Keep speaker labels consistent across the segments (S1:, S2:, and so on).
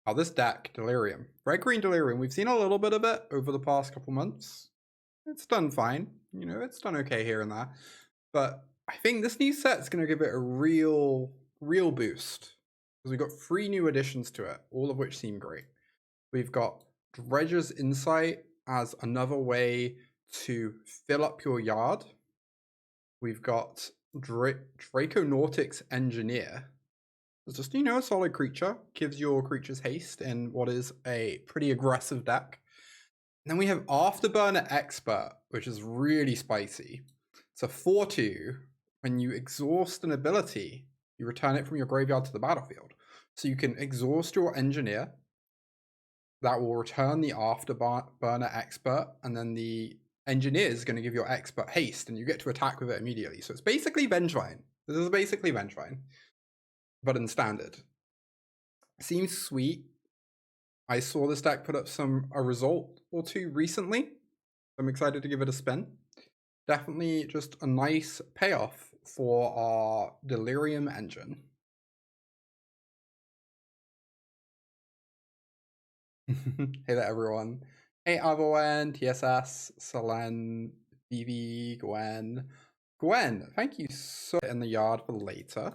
S1: Oh, this deck, Delirium. Red-green Delirium, we've seen a little bit of it over the past couple months. It's done fine. You know, it's done okay here and there. But I think this new set's going to give it a real boost. Because we've got 3 new additions to it, all of which seem great. We've got Dredger's Insight as another way to fill up your yard. We've got Draconautics Engineer. It's just, you know, a solid creature. Gives your creatures haste in what is a pretty aggressive deck. And then we have Afterburner Expert, which is really spicy. It's a 4/2. When you exhaust an ability, you return it from your graveyard to the battlefield. So you can exhaust your Engineer. That will return the Afterburner Expert, and then the Engineer is going to give your Expert haste, and you get to attack with it immediately. So it's basically Vengevine. This is basically Vengevine, but in standard. Seems sweet. I saw this deck put up a result or two recently. I'm excited to give it a spin. Definitely just a nice payoff for our Delirium engine. Hey there, everyone. Hey, Avoen, TSS, Selen, Vivi, Gwen. Gwen, thank you so much in the yard for later.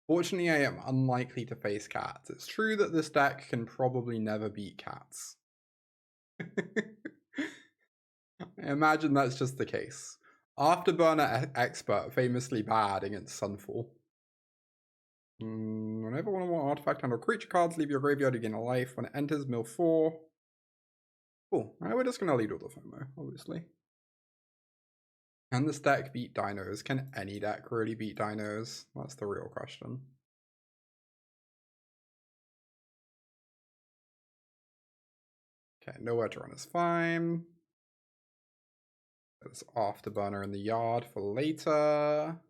S1: Fortunately, I am unlikely to face cats. It's true that this deck can probably never beat cats. I imagine that's just the case. Afterburner Expert, famously bad against Sunfall. Whenever one or more artifact and or creature cards leave your graveyard, you gain a life. When it enters, mill 4. Cool. We're just going to lead with the FOMO, obviously. Can this deck beat dinos? Can any deck really beat dinos? That's the real question. Okay, nowhere to run is fine. There's Afterburner in the yard for later.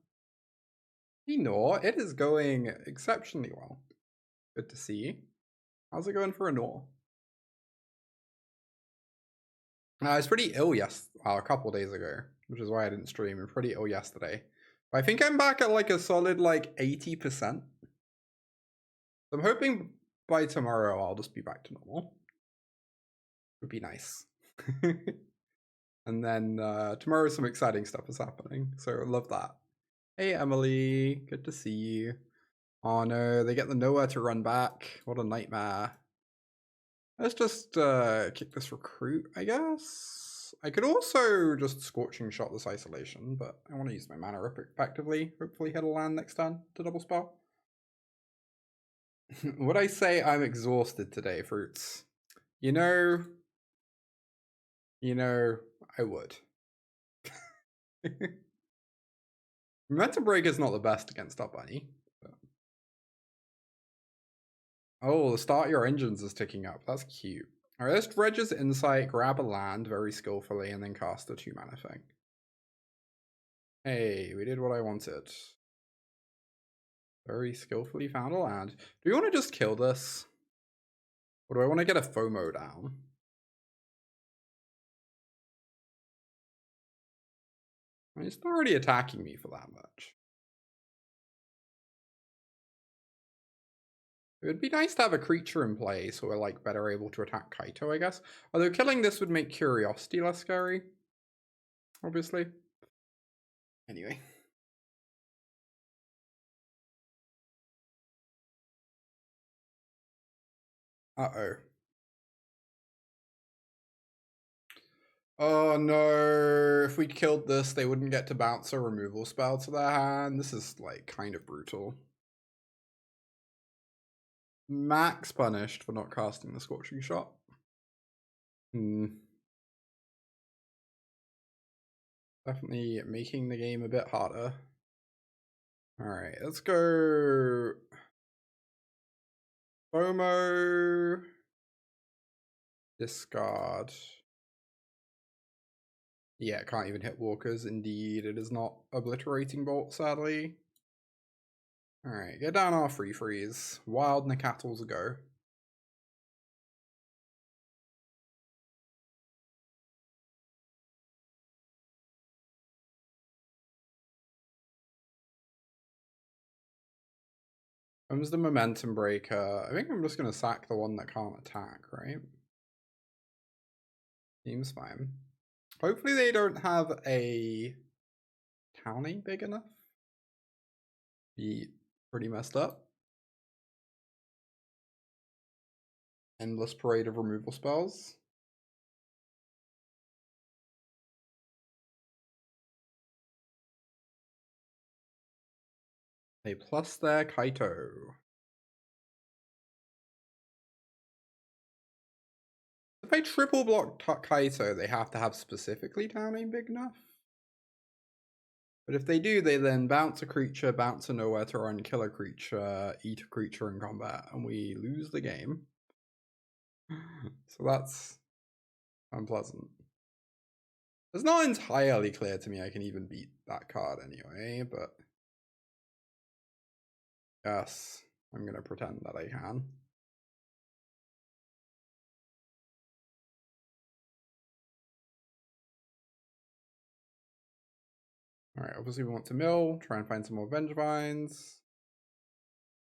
S1: Nor, it is going exceptionally well. Good to see. How's it going for a Nor? I was pretty ill a couple days ago, which is why I didn't stream. I'm pretty ill yesterday. But I think I'm back at like a solid like 80%. I'm hoping by tomorrow I'll just be back to normal. Would be nice. And then tomorrow some exciting stuff is happening, so I love that. Hey Emily, good to see you. Oh no, they get the nowhere to run back. What a nightmare. Let's just kick this recruit, I guess. I could also just Scorching Shot this isolation, but I want to use my mana effectively. Hopefully hit a land next turn to double spell. Would I say I'm exhausted today, Fruits? You know, I would. Momentum Break is not the best against our bunny. But... oh, the start your engines is ticking up. That's cute. Alright, let's Dredger's Insight, grab a land very skillfully, and then cast the 2 mana thing. Hey, we did what I wanted. Very skillfully found a land. Do we want to just kill this? Or do I want to get a FOMO down? I mean, it's not already attacking me for that much. It would be nice to have a creature in play so we're like better able to attack Kaito, I guess. Although killing this would make Curiosity less scary. Obviously. Anyway. Uh-oh. Oh no, if we killed this, they wouldn't get to bounce a removal spell to their hand. This is like kind of brutal. Max punished for not casting the Scorching Shot. Definitely making the game a bit harder. Alright, let's go FOMO. Discard. Yeah, it can't even hit walkers. Indeed, it is not Obliterating Bolt, sadly. Alright, get down our free freeze. Wild Nakattles go. Comes the momentum breaker. I think I'm just gonna sack the one that can't attack, right? Seems fine. Hopefully they don't have a townie big enough. Be pretty messed up. Endless parade of removal spells. They plus their Kaito. If they triple block Kaito, they have to have specifically townie big enough. But if they do, they then bounce a creature, bounce a nowhere to run, kill a creature, eat a creature in combat, and we lose the game. So that's unpleasant. It's not entirely clear to me I can even beat that card anyway, but yes, I'm going to pretend that I can. Alright, obviously we want to mill, try and find some more Vengevines.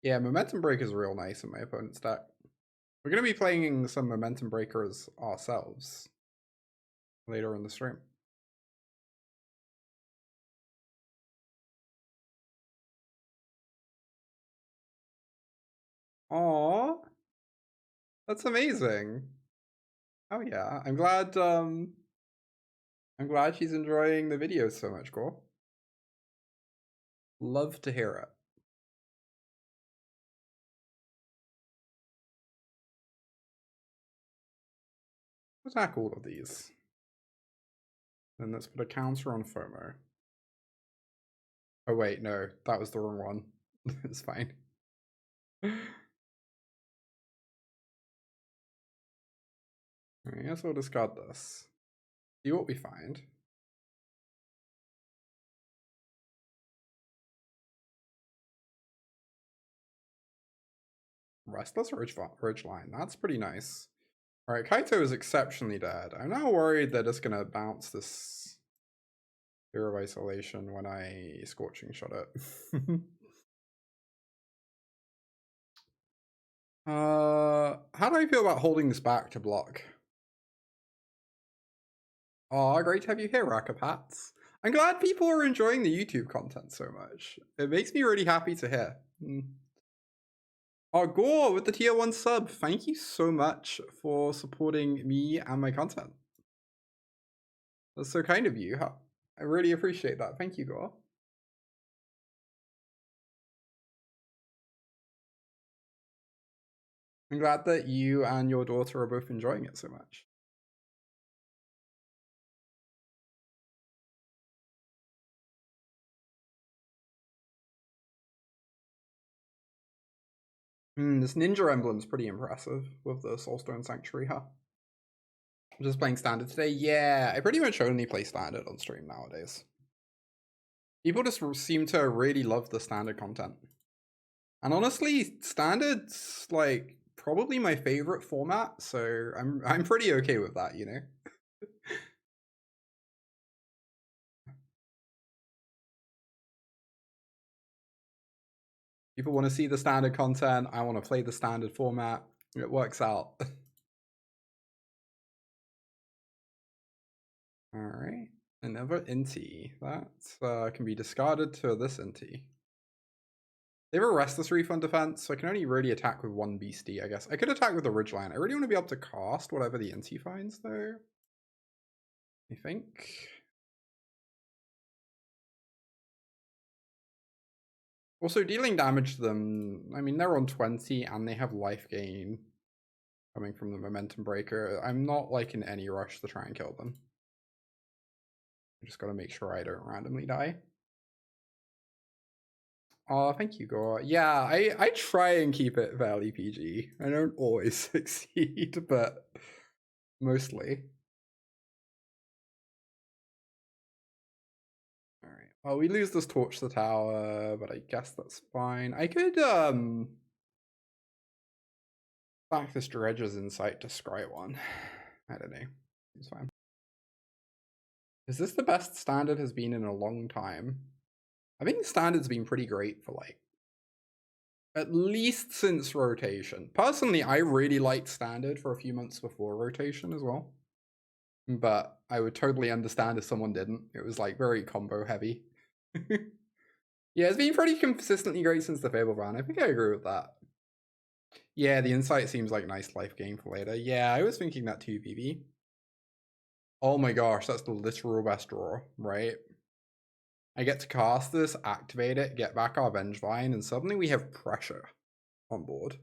S1: Yeah, Momentum Breaker is real nice in my opponent's deck. We're going to be playing some Momentum Breakers ourselves later in the stream. Aww, that's amazing. Oh yeah, I'm glad she's enjoying the videos so much, Gore. Love to hear it. Attack all of these. Then let's put a counter on FOMO. Oh wait, no, that was the wrong one. It's fine. I guess we'll discard this. See what we find. Restless Ridgeline. That's pretty nice. Alright, Kaito is exceptionally dead. I'm now worried they're just gonna bounce this Fear of Isolation when I Scorching Shot it. How do I feel about holding this back to block? Oh, great to have you here, Rackapats. I'm glad people are enjoying the YouTube content so much. It makes me really happy to hear. Oh, Gore with the tier 1 sub. Thank you so much for supporting me and my content. That's so kind of you. I really appreciate that. Thank you, Gore. I'm glad that you and your daughter are both enjoying it so much. This ninja emblem's pretty impressive with the Soulstone Sanctuary, huh? I'm just playing standard today. Yeah, I pretty much only play standard on stream nowadays. People just seem to really love the standard content. And honestly, standard's like probably my favorite format, so I'm pretty okay with that, you know. People want to see the standard content, I want to play the standard format. It works out. Alright. Another Inti. That can be discarded to this Inti. They have a Restless Reef on defense, so I can only really attack with one beastie, I guess. I could attack with the Ridgeline. I really want to be able to cast whatever the Inti finds, though. I think. Also, dealing damage to them, I mean, they're on 20 and they have life gain coming from the Momentum Breaker. I'm not like in any rush to try and kill them. I just gotta make sure I don't randomly die. Oh, thank you, Gore. Yeah, I try and keep it fairly PG. I don't always succeed, but mostly. Alright. Well, we lose this Torch the Tower, but I guess that's fine. I could, back this Dredger's Insight to scry one. I don't know. It's fine. Is this the best standard has been in a long time? I think standard's been pretty great for like At least since rotation. Personally, I really liked Standard for a few months before rotation as well. But I would totally understand if someone didn't. It was like very combo heavy. Yeah, it's been pretty consistently great since the Fable ban. I think I agree with that. Yeah, the Insight seems like nice life gain for later. Yeah, I was thinking that too, PB. Oh my gosh, that's the literal best draw, right? I get to cast this, activate it, get back our Vengevine, and suddenly we have pressure on board.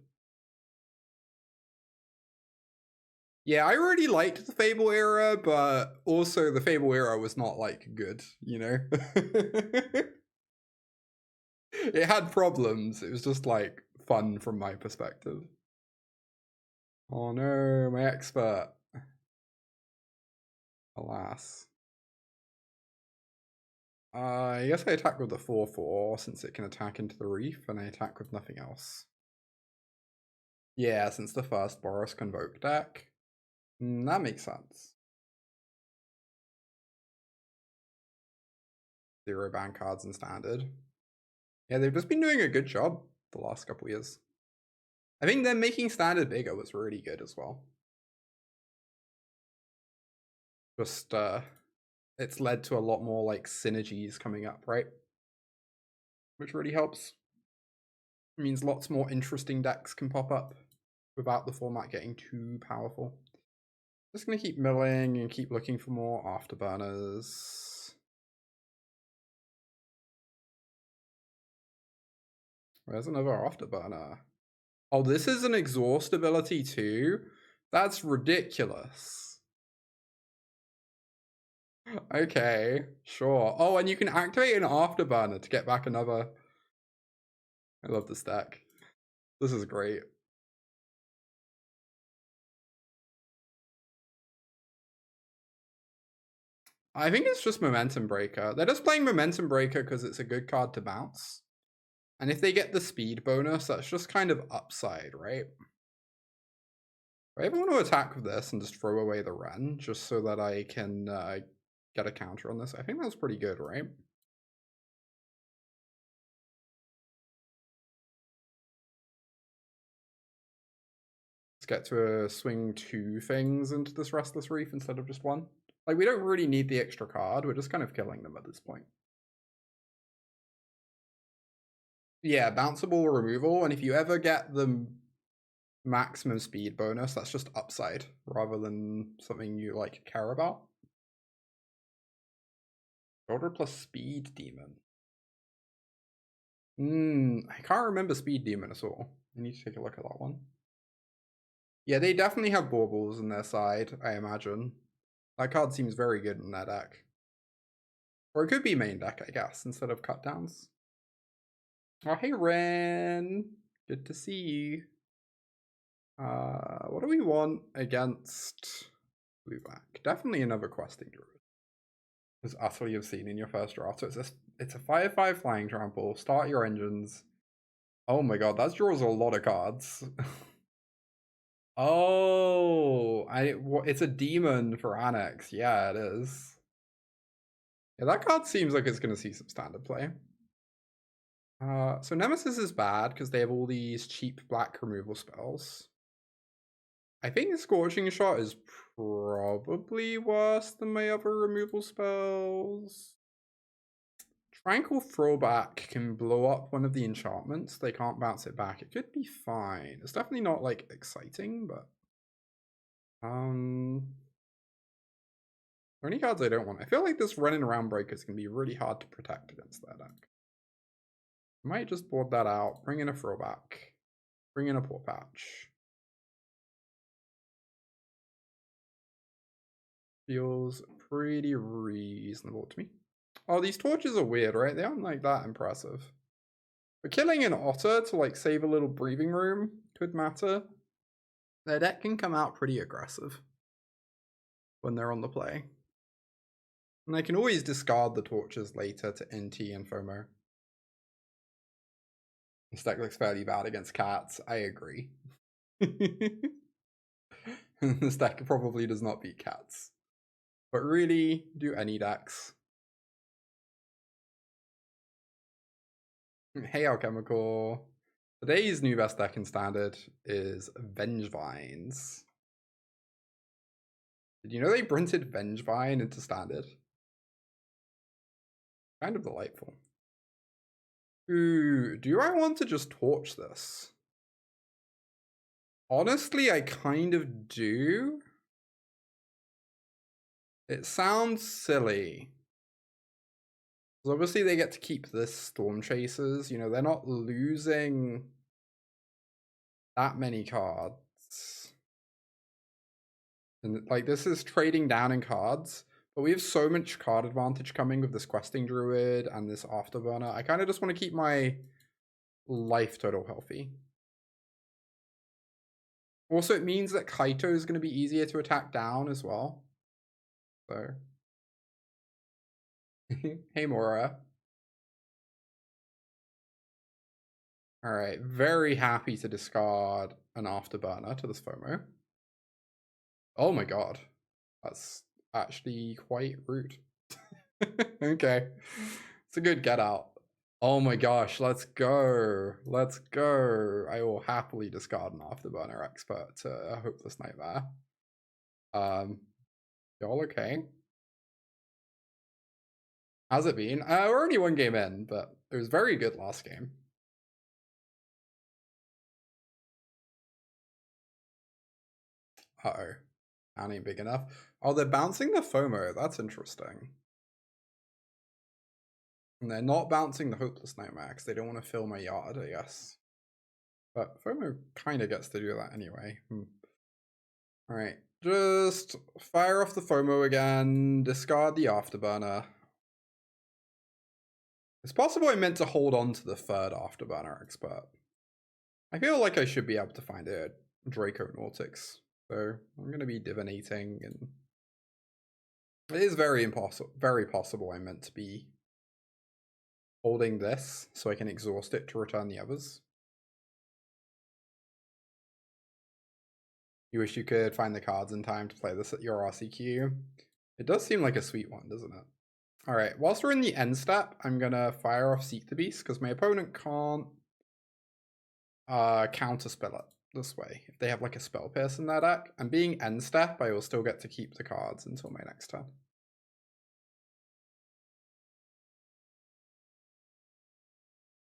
S1: Yeah, I really liked the Fable era, but also the Fable era was not like good, you know? It had problems. It was just like fun from my perspective. Oh no, my expert. Alas. I guess I attack with the 4/4 since it can attack into the reef, and I attack with nothing else. Yeah, since the first Boros Convoke deck. That makes sense. 0 ban cards in Standard. Yeah, they've just been doing a good job the last couple years. I think them making Standard bigger was really good as well. Just, it's led to a lot more like synergies coming up, right? Which really helps. It means lots more interesting decks can pop up without the format getting too powerful. Just gonna keep milling and keep looking for more afterburners. Where's another afterburner? Oh, this is an exhaust ability too? That's ridiculous. Okay, sure. Oh, and you can activate an afterburner to get back another. I love this deck. This is great. I think it's just Momentum Breaker. They're just playing Momentum Breaker because it's a good card to bounce. And if they get the speed bonus, that's just kind of upside, right? I ever want to attack with this and just throw away the Ren, just so that I can get a counter on this. I think that's pretty good, right? Let's get to swing 2 things into this Restless Reef instead of just 1. Like, we don't really need the extra card. We're just kind of killing them at this point. Yeah, bounceable removal. And if you ever get the maximum speed bonus, that's just upside rather than something you like care about. Shoulder plus speed demon. I can't remember speed demon at all. I need to take a look at that one. Yeah, they definitely have baubles in their side, I imagine. That card seems very good in their deck. Or it could be main deck, I guess, instead of cut downs. Oh, hey, Ren. Good to see you. What do we want against Blueback? Definitely another questing druid. As utterly obscene in your first draft. So it's a 5/5 flying trample. Start your engines. Oh my god, that draws a lot of cards. Oh, it's a demon for Annex. Yeah, it is. Yeah, that card seems like it's going to see some standard play. So Nemesis is bad because they have all these cheap black removal spells. I think Scorching Shot is probably worse than my other removal spells. Tranquil Throwback can blow up one of the enchantments. They can't bounce it back. It could be fine. It's definitely not like exciting, but any cards I don't want. I feel like this running around breaker is going to be really hard to protect against that deck. I might just board that out. Bring in a Throwback. Bring in a Poor Patch. Feels pretty reasonable to me. Oh, these torches are weird, right? They aren't like that impressive. But killing an otter to like save a little breathing room could matter. Their deck can come out pretty aggressive when they're on the play. And I can always discard the torches later to NT and FOMO. This deck looks fairly bad against cats. I agree. This deck probably does not beat cats. But really, do any decks. Hey, Alchemical. Today's new best deck in Standard is Vengevines. Did you know they printed Vengevine into Standard? Kind of delightful. Ooh, do I want to just torch this? Honestly, I kind of do. It sounds silly. Obviously, they get to keep this Storm Chasers. You know, they're not losing that many cards. And like, this is trading down in cards. But we have so much card advantage coming with this Questing Druid and this Afterburner. I kind of just want to keep my life total healthy. Also, it means that Kaito is going to be easier to attack down as well. So, hey Mora. All right, very happy to discard an Afterburner to this FOMO. Oh my god, that's actually quite rude. Okay, it's a good get out. Oh my gosh, let's go. Let's go. I will happily discard an Afterburner Expert to a Hopeless Nightmare. Y'all okay? How's it been? We're only one game in, but it was very good last game. Uh-oh. That ain't big enough. Oh, they're bouncing the FOMO. That's interesting. And they're not bouncing the Hopeless Nightmare because they don't want to fill my yard, I guess. But FOMO kind of gets to do that anyway. Alright, just fire off the FOMO again, discard the Afterburner. It's possible I meant to hold on to the third Afterburner Expert. I feel like I should be able to find a Draco Nautix. So I'm going to be divinating, and it is very possible I meant to be holding this so I can exhaust it to return the others. You wish you could find the cards in time to play this at your RCQ. It does seem like a sweet one, doesn't it? All right, whilst we're in the end step, I'm going to fire off Seek the Beast because my opponent can't counterspell it this way if they have like a Spell Pierce in their deck. And being end step, I will still get to keep the cards until my next turn.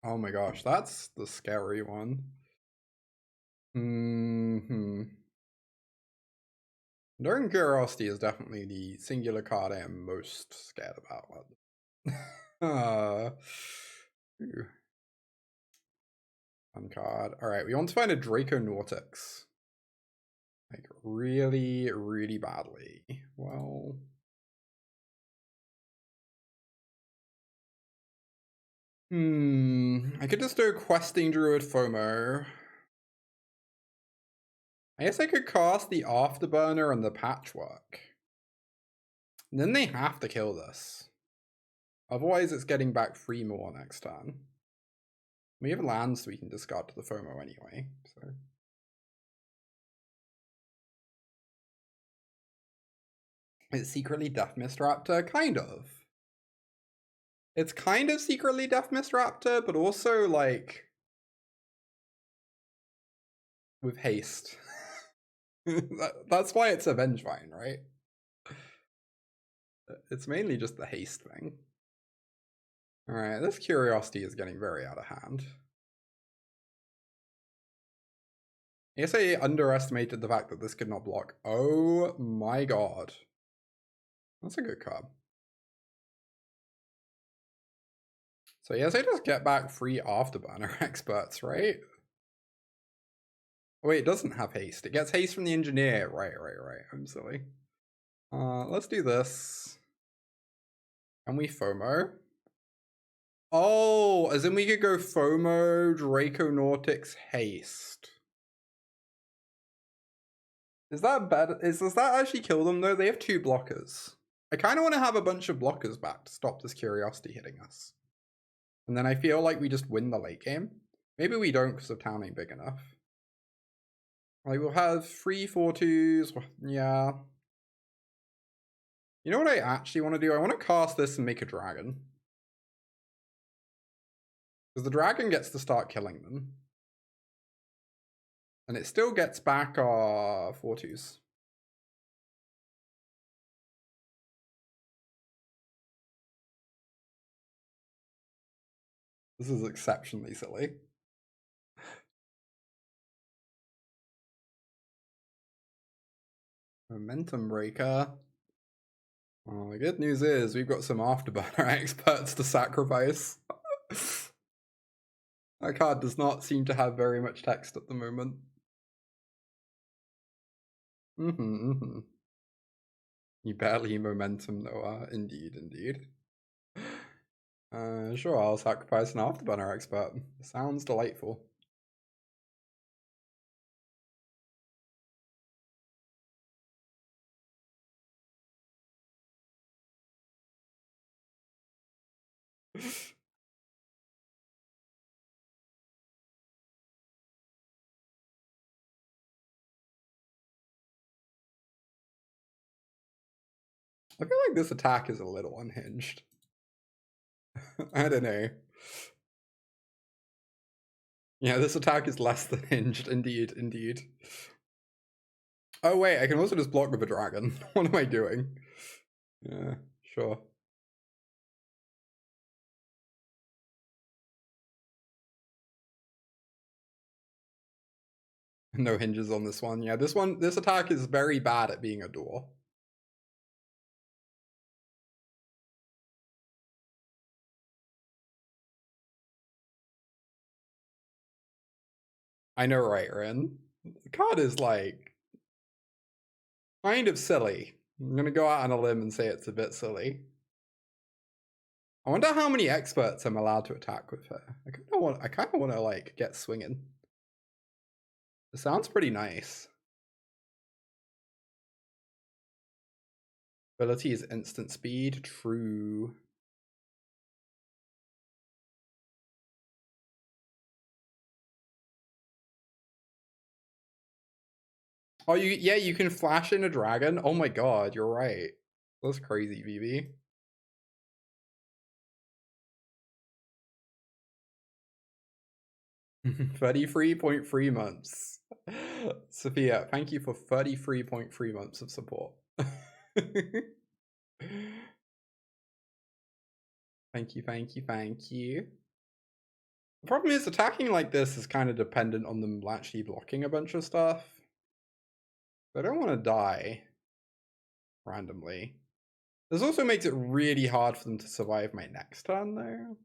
S1: Oh my gosh, that's the scary one. Enduring Curiosity is definitely the singular card I am most scared about. Fun card. Alright, we want to find a Draco Nautix. Like, really, really badly. Well... I could just do a Questing Druid FOMO. I guess I could cast the Afterburner and the Patchwork. And then they have to kill this. Otherwise, it's getting back 3 more next turn. We have lands we can discard to the FOMO anyway, so... It's secretly Death Mist Raptor? Kind of. It's kind of secretly Death Mist Raptor, but also, like... with haste. That's why it's a Vengevine, right? It's mainly just the haste thing. Alright, this Curiosity is getting very out of hand. I guess I underestimated the fact that this could not block. Oh my god. That's a good card. So yes, I just get back 3 Afterburner Experts, right? Oh, wait, it doesn't have haste. It gets haste from the engineer. Right. I'm silly. Let's do this. Can we FOMO? Oh, as in we could go FOMO, Draco Nautix, haste. Is that bad? Does that actually kill them though? They have 2 blockers. I kind of want to have a bunch of blockers back to stop this Curiosity hitting us. And then I feel like we just win the late game. Maybe we don't because the town ain't big enough. Like, we'll have 3 4/2s. Yeah. You know what I actually want to do? I want to cast this and make a dragon. Because the dragon gets to start killing them. And it still gets back our 4/2s. This is exceptionally silly. Momentum breaker. Well, the good news is we've got some afterburner experts to sacrifice. That card does not seem to have very much text at the moment. You barely momentum, Noah. Indeed, indeed. Sure, I'll sacrifice an afterburner expert. Sounds delightful. I feel like this attack is a little unhinged. I don't know. Yeah, this attack is less than hinged. Indeed, indeed. Oh wait, I can also just block with a dragon. What am I doing? Yeah, sure. No hinges on this one. Yeah, this attack is very bad at being a duel. I know, right, Rin? The card is like kind of silly. I'm gonna go out on a limb and say it's a bit silly. I wonder how many experts I'm allowed to attack with her. I kind of want to like get swinging. It sounds pretty nice. Ability is instant speed. True. Oh, you can flash in a dragon. Oh my god, you're right. That's crazy, VV. $33.3 months. Sophia, thank you for 33.3 months of support. Thank you, thank you, thank you. The problem is attacking like this is kind of dependent on them actually blocking a bunch of stuff. I don't want to die randomly. This also makes it really hard for them to survive my next turn though.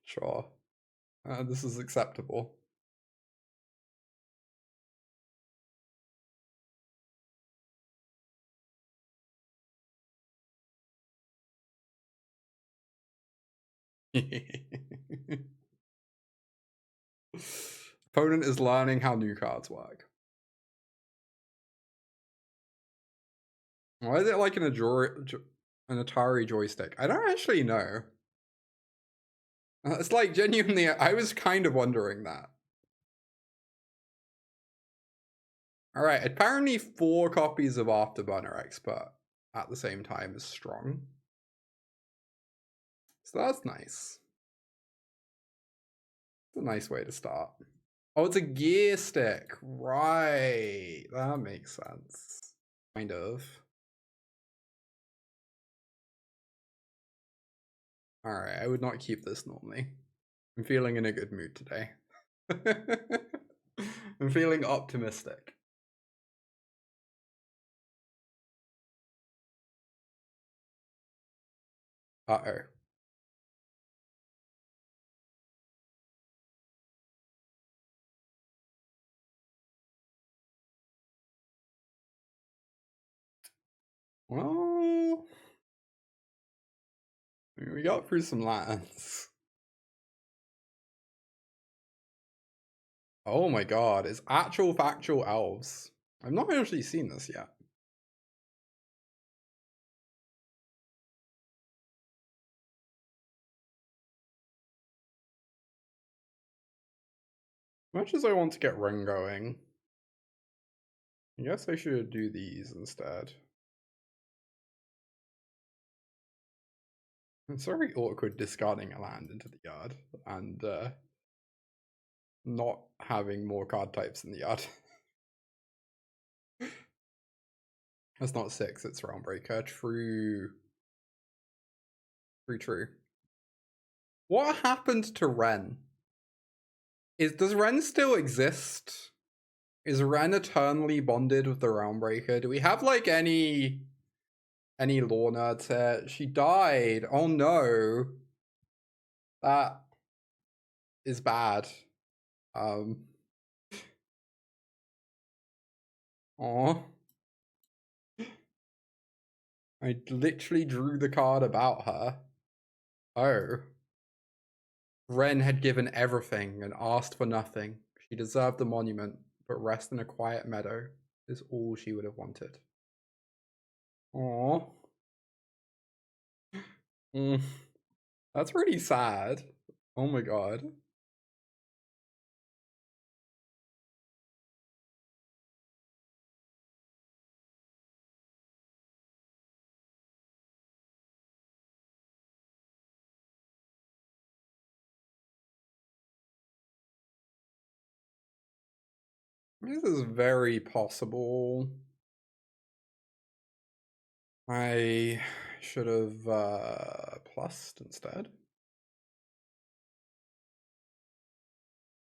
S1: Sure. This is acceptable. Opponent is learning how new cards work. Why is it like an Atari joystick? I don't actually know. It's like genuinely, I was kind of wondering that. Alright, apparently 4 copies of Afterburner Expert at the same time is strong. So that's nice. It's a nice way to start. Oh, it's a gear stick. Right. That makes sense. Kind of. Alright, I would not keep this normally. I'm feeling in a good mood today. I'm feeling optimistic. Uh-oh. Well, we got through some lands. Oh my god, it's actual factual elves. I've not actually seen this yet. As much as I want to get Ring going, I guess I should do these instead. It's very awkward discarding a land into the yard and not having more card types in the yard. That's not 6, it's Realmbreaker. True. True. What happened to Ren? Does Ren still exist? Is Ren eternally bonded with the Realmbreaker? Do we have like any lore nerds here? She died. Oh no. That is bad. Aw. I literally drew the card about her. Oh. Ren had given everything and asked for nothing. She deserved the monument, but rest in a quiet meadow is all she would have wanted. Aww. That's really sad. Oh my god. This is very possible. I should have plussed instead.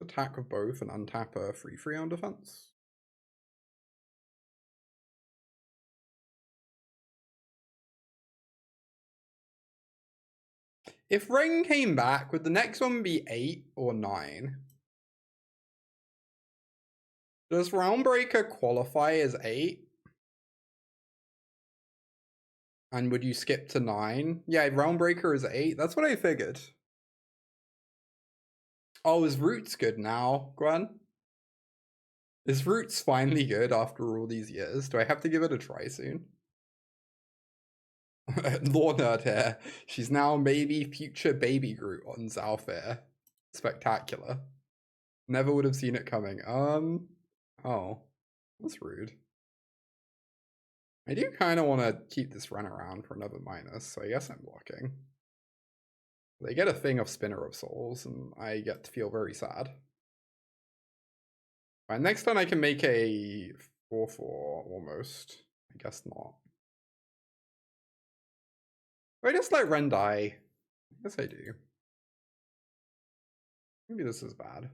S1: Attack with both and untap a 3/3 on defense. If Ren came back, would the next one be 8 or 9? Does Realmbreaker qualify as 8? And would you skip to 9? Yeah, Realmbreaker is 8. That's what I figured. Oh, is Roots good now, Gwen? Is Roots finally good after all these years? Do I have to give it a try soon? Lore nerd here. She's now maybe future baby Groot on Zalfair. Spectacular. Never would have seen it coming. Oh, that's rude. I do kind of want to keep this run around for another minus, so I guess I'm blocking. They get a thing of Spinner of Souls, and I get to feel very sad. Fine, next turn I can make a 4/4 almost. I guess not. Do I just let Ren die? I guess I do. Maybe this is bad.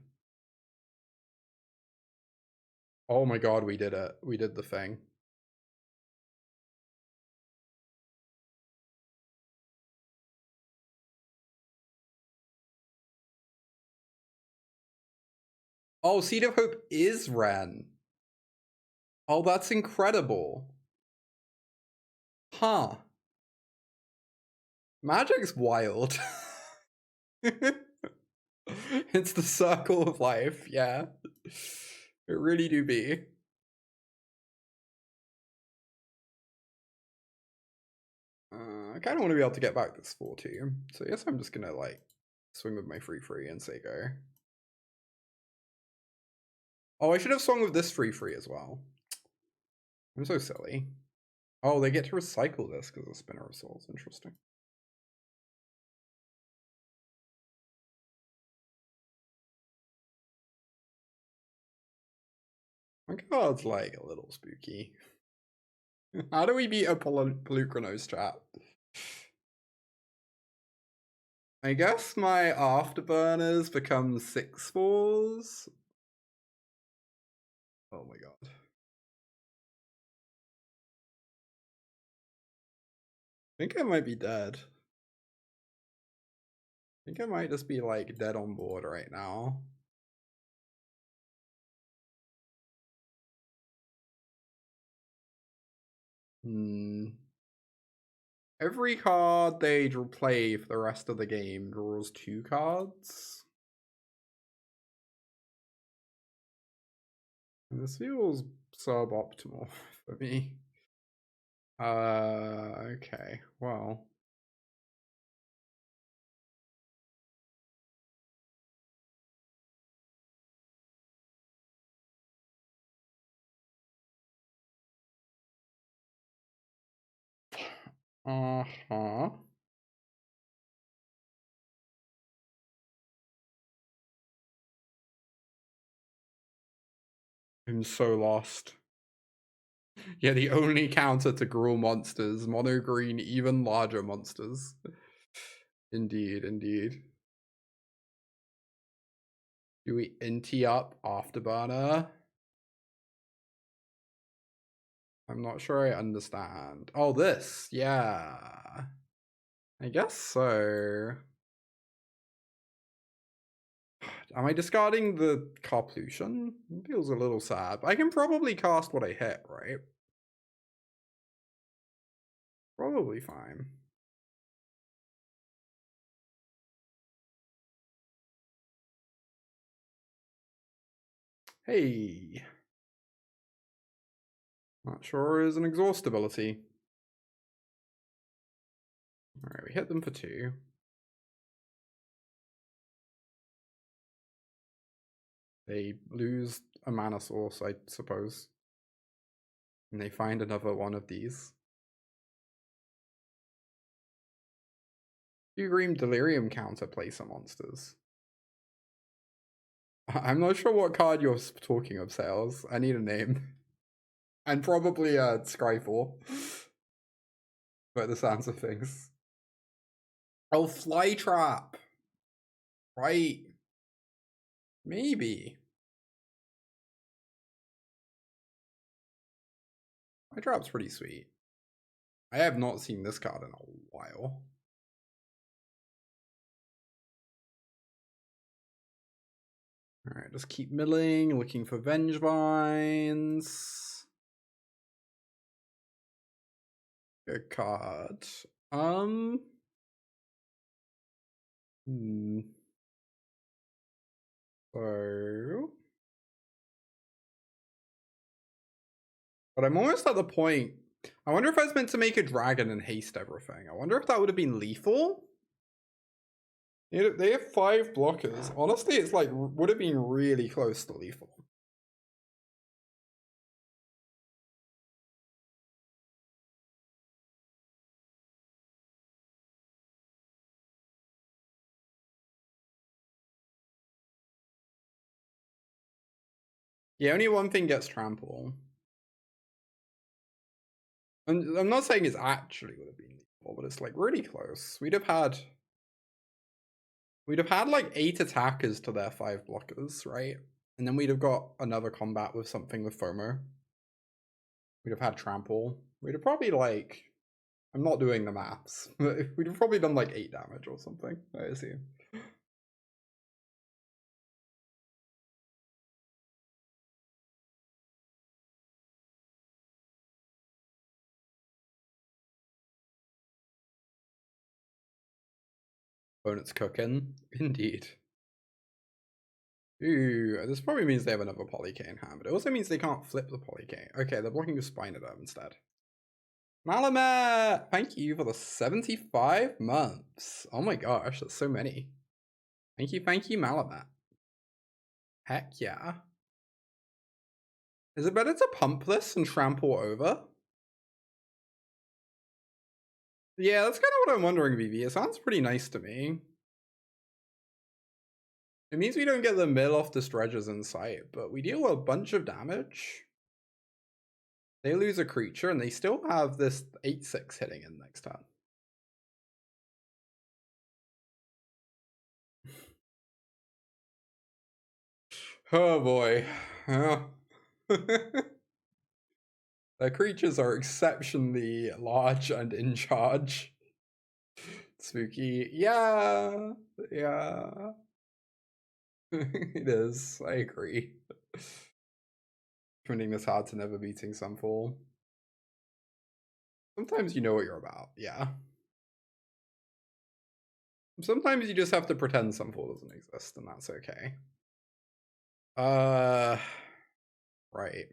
S1: Oh my god, we did it. We did the thing. Oh, Seed of Hope is Ren. Oh, that's incredible. Huh. Magic's wild. It's the circle of life, yeah. It really do be. I kind of want to be able to get back this 4/2. So I guess I'm just gonna like swing with my 3/3 and say go. Oh, I should have swung with this 3/3 as well. I'm so silly. Oh, they get to recycle this because of Spinner of Souls. Interesting. My card's like a little spooky. How do we beat a Pelucranos trap? I guess my afterburners become 6/4s. Oh my god. I think I might be dead. I think I might just be like dead on board right now. Every card they play for the rest of the game draws 2 cards. And this feels suboptimal for me. Okay, well. Uh-huh. I'm so lost. Yeah, the only counter to Gruul monsters, mono green, even larger monsters. Indeed, indeed. Do we NT up Afterburner? I'm not sure I understand. Oh, this, yeah. I guess so. Am I discarding the Carplution? It feels a little sad. I can probably cast what I hit, right? Probably fine. Hey. Not sure is an exhaust ability. Alright, we hit them for 2. They lose a mana source, I suppose. And they find another one of these. Do green Delirium counter play some monsters? I'm not sure what card you're talking of, Sales. I need a name. And probably Scryfall. By the sounds of things. Oh, Flytrap! Right. Maybe. Flytrap's pretty sweet. I have not seen this card in a while. Alright, just keep milling, looking for Vengevines. Good card. So... But I'm almost at the point... I wonder if I was meant to make a dragon and haste everything. I wonder if that would have been lethal? They have 5 blockers. Honestly, it's like, would have been really close to lethal. Yeah, only one thing gets trample. And I'm not saying it's actually would have been lethal, but it's like really close. We'd have had like 8 attackers to their 5 blockers, right? And then we'd have got another combat with something with FOMO. We'd have had trample. We'd have probably like, I'm not doing the maths, but we'd have probably done like 8 damage or something, I assume. Opponent's cooking. Indeed. Ooh, this probably means they have another Polycane hand, but it also means they can't flip the Polycane. Okay, they're blocking with Spinoderm instead. Malamet! Thank you for the 75 months. Oh my gosh, that's so many. Thank you, Malamet. Heck yeah. Is it better to pump this and trample over? Yeah, that's kind of what I'm wondering, VV. It sounds pretty nice to me. It means we don't get the mill off the dredges in sight, but we deal a bunch of damage. They lose a creature, and they still have this 8/6 hitting in next turn. Oh boy. Oh. Their creatures are exceptionally large and in charge. Spooky. Yeah. Yeah. It is. I agree. Finding this hard to never beating Sunfall. Sometimes you know what you're about. Yeah. Sometimes you just have to pretend Sunfall doesn't exist, and that's okay. Right.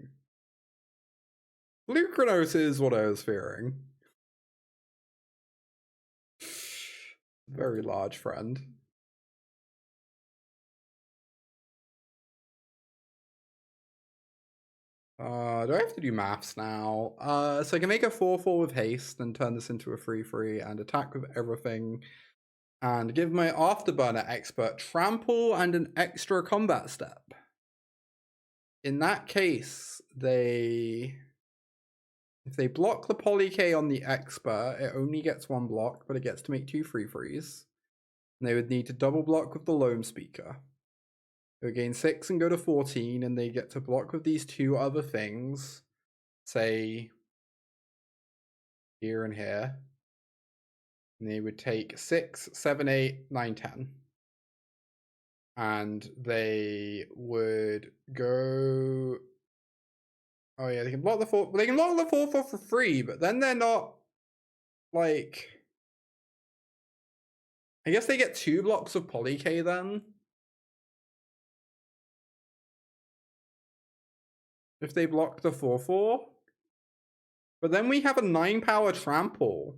S1: Blue Chronos is what I was fearing. Very large friend. Do I have to do maths now? So I can make a 4/4 with haste and turn this into a 3/3 and attack with everything and give my Afterburner expert trample and an extra combat step. in that case, if they block the Poly-K on the Expert, it only gets 1 block, but it gets to make 2 free freeze. And they would need to double block with the Loam Speaker. They would gain 6 and go to 14, and they get to block with these 2 other things, say here and here. And they would take 6, 7, 8, 9, 10. And they would go. Oh yeah, they can block the 4. They can block the 4/4 for free, but then they're not like. I guess they get 2 blocks of Poly-K then. If they block the 4/4. But then we have a 9 power trample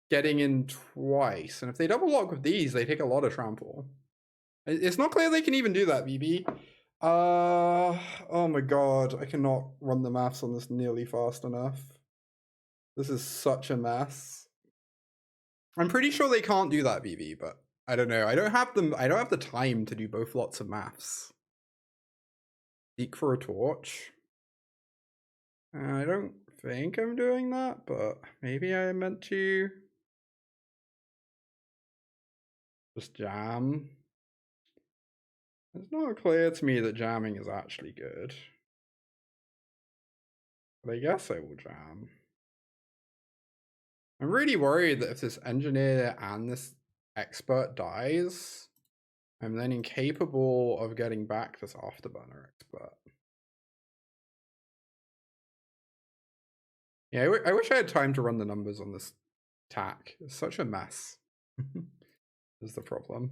S1: getting in twice. And if they double block with these, they take a lot of trample. It's not clear they can even do that, BB. Oh my god, I cannot run the maths on this nearly fast enough. This is such a mess. I'm pretty sure they can't do that, BB, but I don't know. I don't have the time to do both lots of maths. Seek for a torch. I don't think I'm doing that, but maybe I meant to. Just jam. It's not clear to me that jamming is actually good. But I guess I will jam. I'm really worried that if this engineer and this expert dies, I'm then incapable of getting back this afterburner expert. Yeah, I wish I had time to run the numbers on this attack. It's such a mess. Is the problem.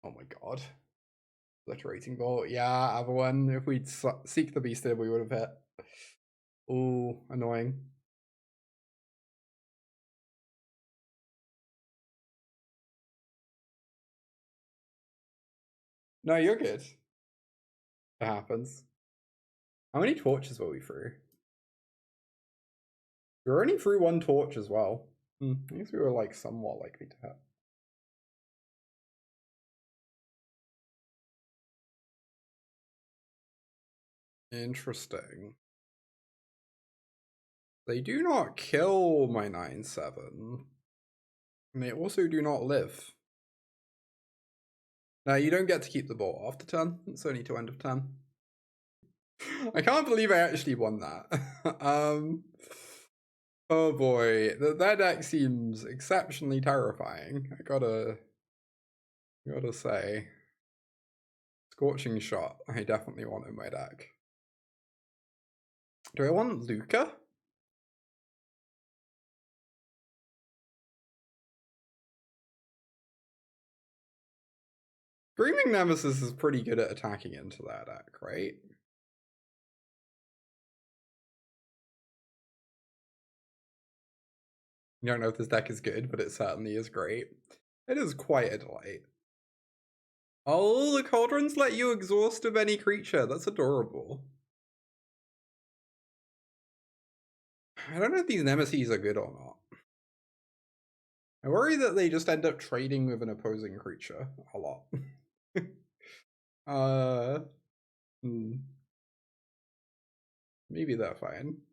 S1: Oh my god. Obliterating bolt. Yeah, other one. If we'd seek the beast here, we would have hit. Oh, annoying. No, you're good. It happens. How many torches were we through? We were only through 1 torch as well. I guess we were like somewhat likely to hit. Interesting. They do not kill my 9/7. And they also do not live. Now, you don't get to keep the bolt after 10. It's only to end of 10. I can't believe I actually won that. Oh boy, that deck seems exceptionally terrifying. I gotta say. Scorching Shot, I definitely want in my deck. Do I want Luca? Screaming Nemesis is pretty good at attacking into that deck, right? I don't know if this deck is good, but it certainly is great. It is quite a delight. Oh, the Cauldrons let you exhaust of any creature. That's adorable. I don't know if these Nemesis are good or not. I worry that they just end up trading with an opposing creature a lot. Maybe they're fine.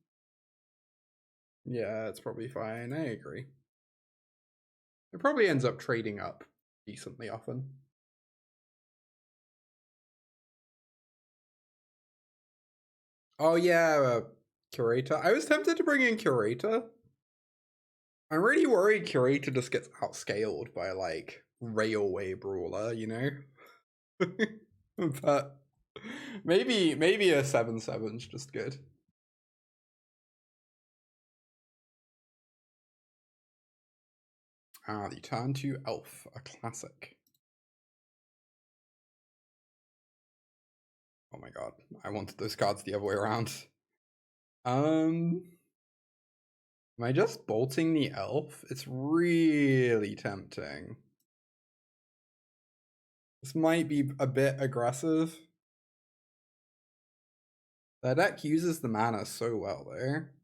S1: Yeah, it's probably fine. I agree. It probably ends up trading up decently often. Oh yeah, Curator. I was tempted to bring in Curator. I'm really worried Curator just gets outscaled by like Railway Brawler, you know? But maybe a 7/7's just good. The turn to Elf, a classic. Oh my god, I wanted those cards the other way around. Am I just bolting the Elf? It's really tempting. This might be a bit aggressive. That deck uses the mana so well there.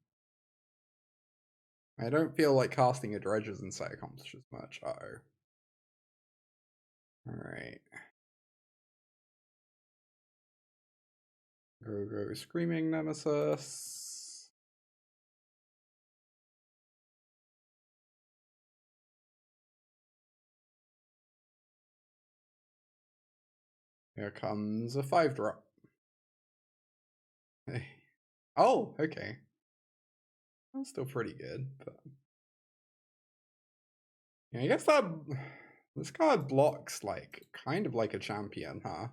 S1: I don't feel like casting a Dredge's Insight accomplishes much. Uh-oh. Alright. Go, Screaming Nemesis. Here comes a 5-drop. Oh, okay. That's still pretty good, but yeah, I guess that this card blocks like kind of like a champion, huh?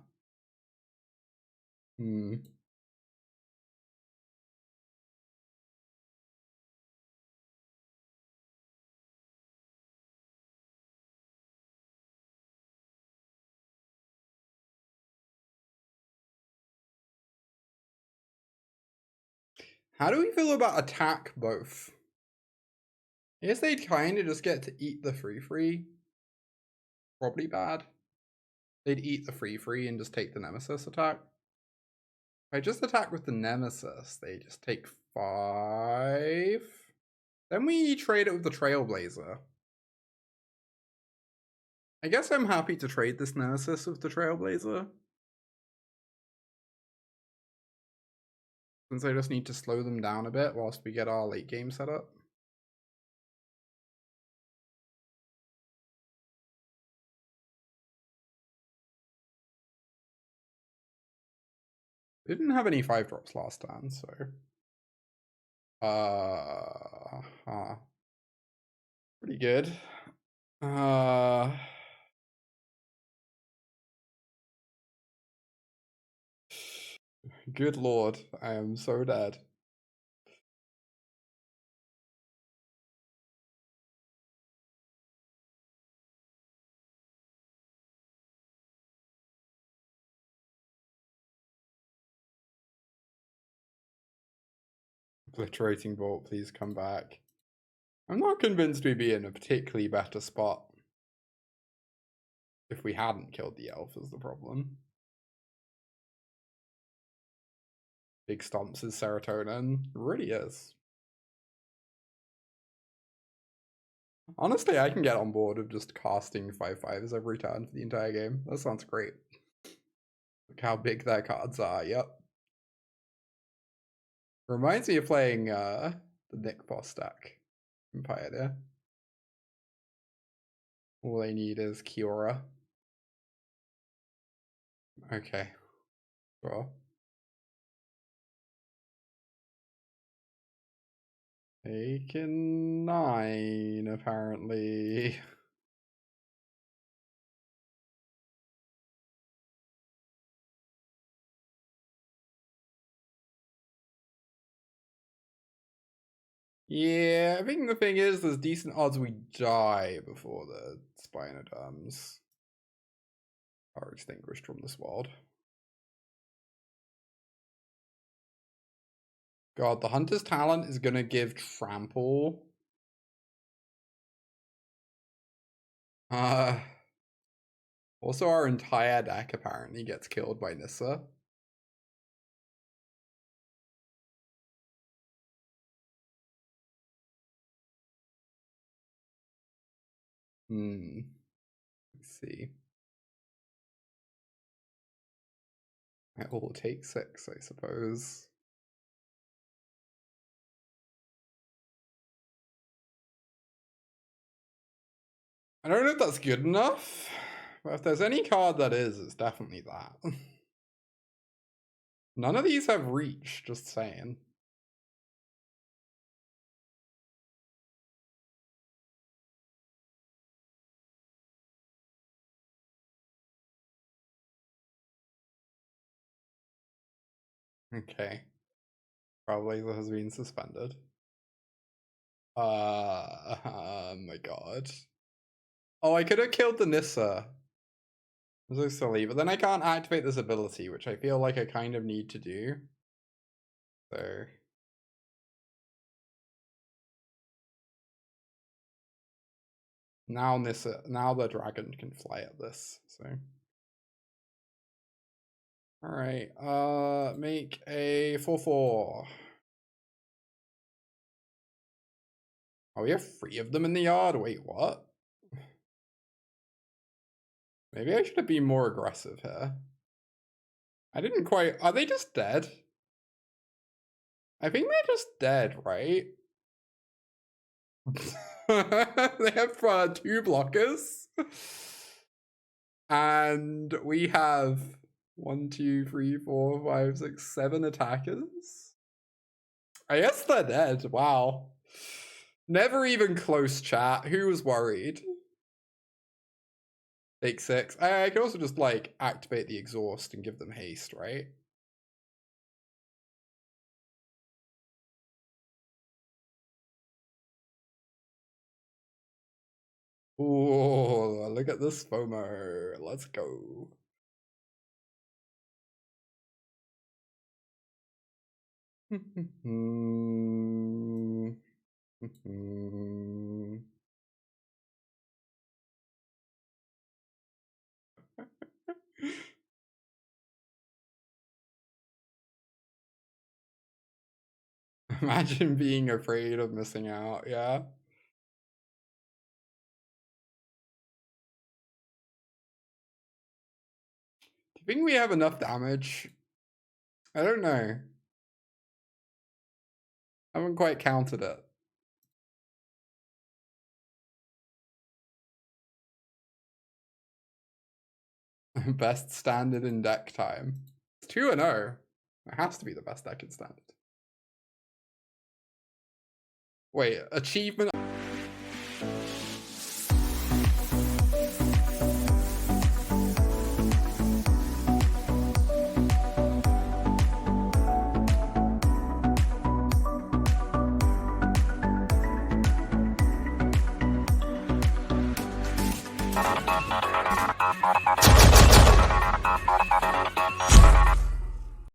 S1: How do we feel about attack both? I guess they'd kind of just get to eat the free. Probably bad. They'd eat the free and just take the Nemesis attack. If I just attack with the Nemesis, they just take 5. Then we trade it with the Trailblazer. I guess I'm happy to trade this Nemesis with the Trailblazer. Since I just need to slow them down a bit whilst we get our late game set up. We didn't have any 5-drops last time, so pretty good. Good lord, I am so dead. Obliterating Bolt, please come back. I'm not convinced we'd be in a particularly better spot if we hadn't killed the elf is the problem. Big Stomps is serotonin. It really is. Honestly, I can get on board of just casting 5/5s every turn for the entire game. That sounds great. Look how big their cards are, yep. Reminds me of playing the Nick Boss deck in Pioneer. All they need is Kiora. Okay. Sure. Taken 9, apparently. Yeah, I think the thing is there's decent odds we die before the Spinoderms are extinguished from this world. God, the Hunter's Talent is gonna give Trample. Also our entire deck apparently gets killed by Nissa. Let's see. It will take 6, I suppose. I don't know if that's good enough, but if there's any card that is, it's definitely that. None of these have reach, just saying. Okay. Probably has been suspended. Oh my god. Oh, I could have killed the Nissa. I'm so silly, but then I can't activate this ability, which I feel like I kind of need to do. So now Nissa, now the dragon can fly at this. So all right, make a 4/4. Oh, we have 3 of them in the yard. Wait, what? Maybe I should have been more aggressive here. I didn't quite... Are they just dead? I think they're just dead, right? They have 2 blockers. And we have 1, 2, 3, 4, 5, 6, 7 attackers. I guess they're dead. Wow. Never even close, chat. Who was worried? Take 6. I can also just, like, activate the exhaust and give them haste, right? Ooh, look at this FOMO. Let's go. Imagine being afraid of missing out, yeah. Do you think we have enough damage? I don't know. I haven't quite counted it. Best standard in deck time. It's 2-0. It has to be the best deck in standard. Wait, achievement.